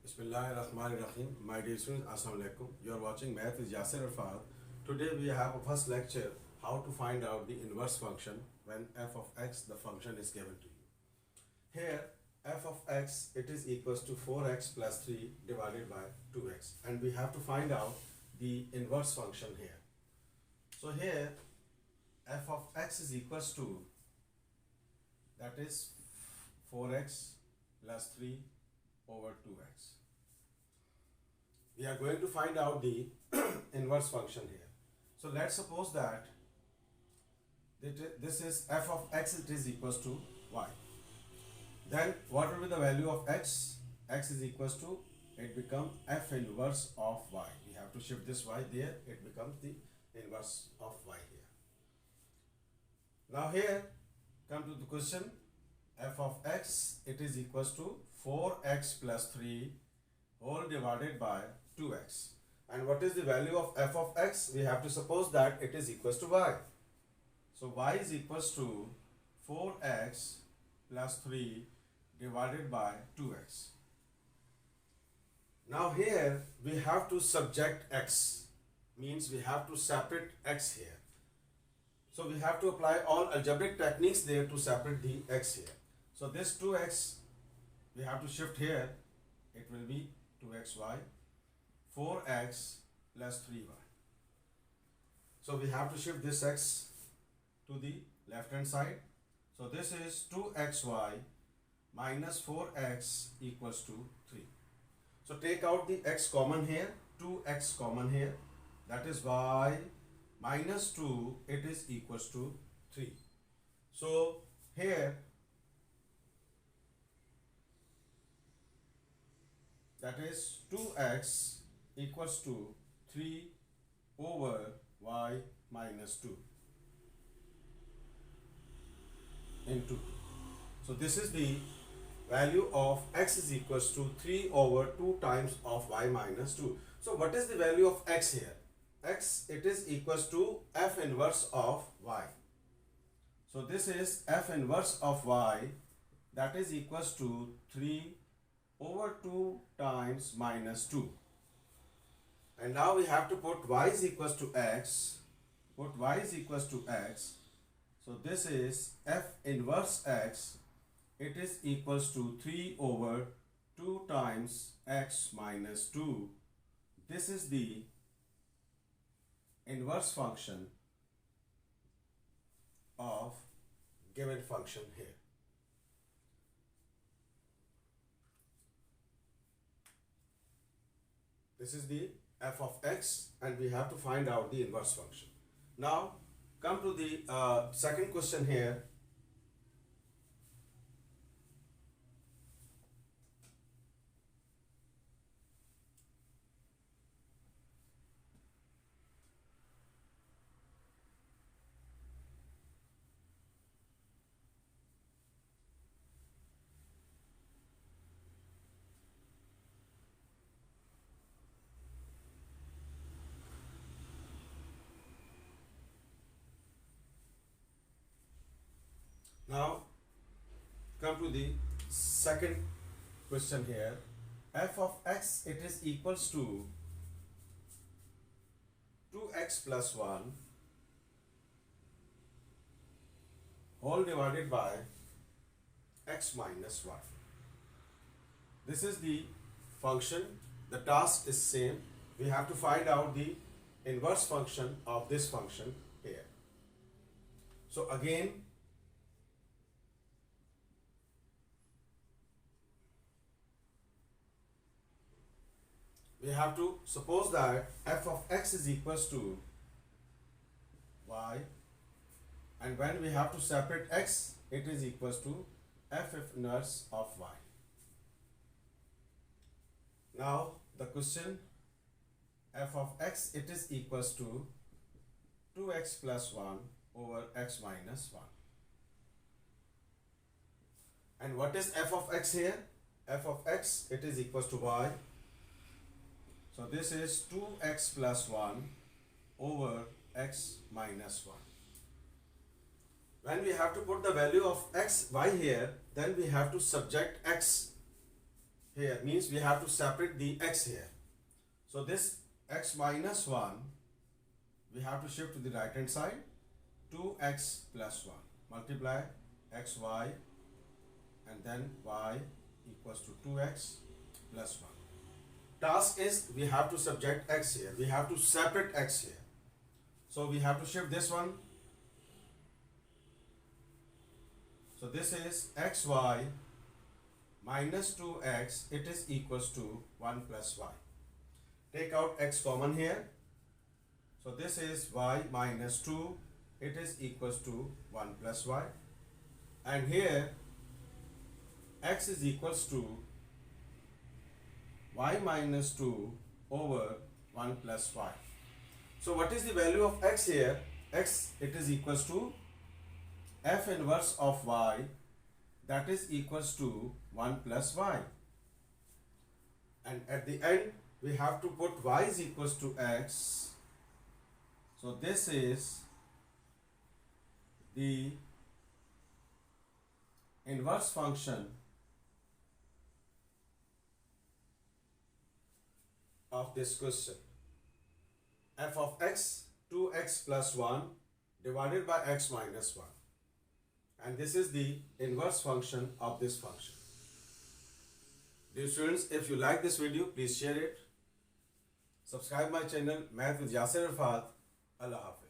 Bismillahirrahmanirrahim. My dear students, Assalamu alaikum. You are watching Math with Yasir Arfat. Today we have a first lecture how to find out the inverse function when f of x, the function, is given to you. Here f of x, it is equals to 4x plus 3 divided by 2x, and we have to find out the inverse function here. So here f of x is equals to, that is 4x plus 3 over 2x. We are going to find out the inverse function here. So let's suppose that this is f of x, it is equals to y. Then what will be the value of x? X is equals to, it becomes f inverse of y. We have to shift this y there, it becomes the inverse of y here. Now here, come to the question, f of x, it is equals to 4x plus 3 whole divided by 2x. And what is the value of f of x? We have to suppose that it is equals to y. So y is equals to 4x plus 3 divided by 2x. Now here we have to subject x, means we have to separate x here. So we have to apply all algebraic techniques there to separate the x here. So this 2x we have to shift here, it will be 2xy, 4x plus 3y. So we have to shift this x to the left hand side. So this is 2xy minus 4x equals to 3. So take out the x common here, 2x common here, that is y minus 2, it is equals to 3. So here, that is 2x equals to 3 over y minus 2 into 2. So this is the value of x is equals to 3 over 2 times of y minus 2. So what is the value of x here? X, it is equals to f inverse of y. So this is f inverse of y, that is equals to 3 over 2 times minus 2. And now we have to put y is equals to x, put y is equals to x. So this is f inverse x, it is equals to 3 over 2 times x minus 2. This is the inverse function of given function here. This is the f of x, and we have to find out the inverse function. Now come to the second question here. Now come to the second question here. F of x, it is equals to 2x plus 1 whole divided by x minus 1. This is the function. The task is same. We have to find out the inverse function of this function here. So again, we have to suppose that f of x is equals to y, and when we have to separate x, it is equals to f inverse of y. Now the question, f of x, it is equals to 2x plus 1 over x minus 1. And what is f of x here? F of x, it is equals to y. So this is 2x plus 1 over x minus 1. When we have to put the value of x, y here, then we have to subject x here means we have to separate the x here. So this x minus 1 we have to shift to the right hand side. 2x plus 1 multiply xy and then y equals to 2x plus 1. Task is we have to subject x here. We have to separate x here. So we have to shift this one. So this is xy minus 2x, it is equals to 1 plus y. Take out x common here. So this is y minus 2, it is equals to 1 plus y. And here x is equals to y minus 2 over 1 plus y. So what is the value of x here? X, it is equals to f inverse of y, that is equals to 1 plus y. And at the end we have to put y is equals to x. So this is the inverse function of this question. F of x, 2x plus 1 divided by x minus 1. And this is the inverse function of this function. Dear students, if you like this video, please share it. Subscribe my channel, Math with Yasir Arfat. Allah Hafiz.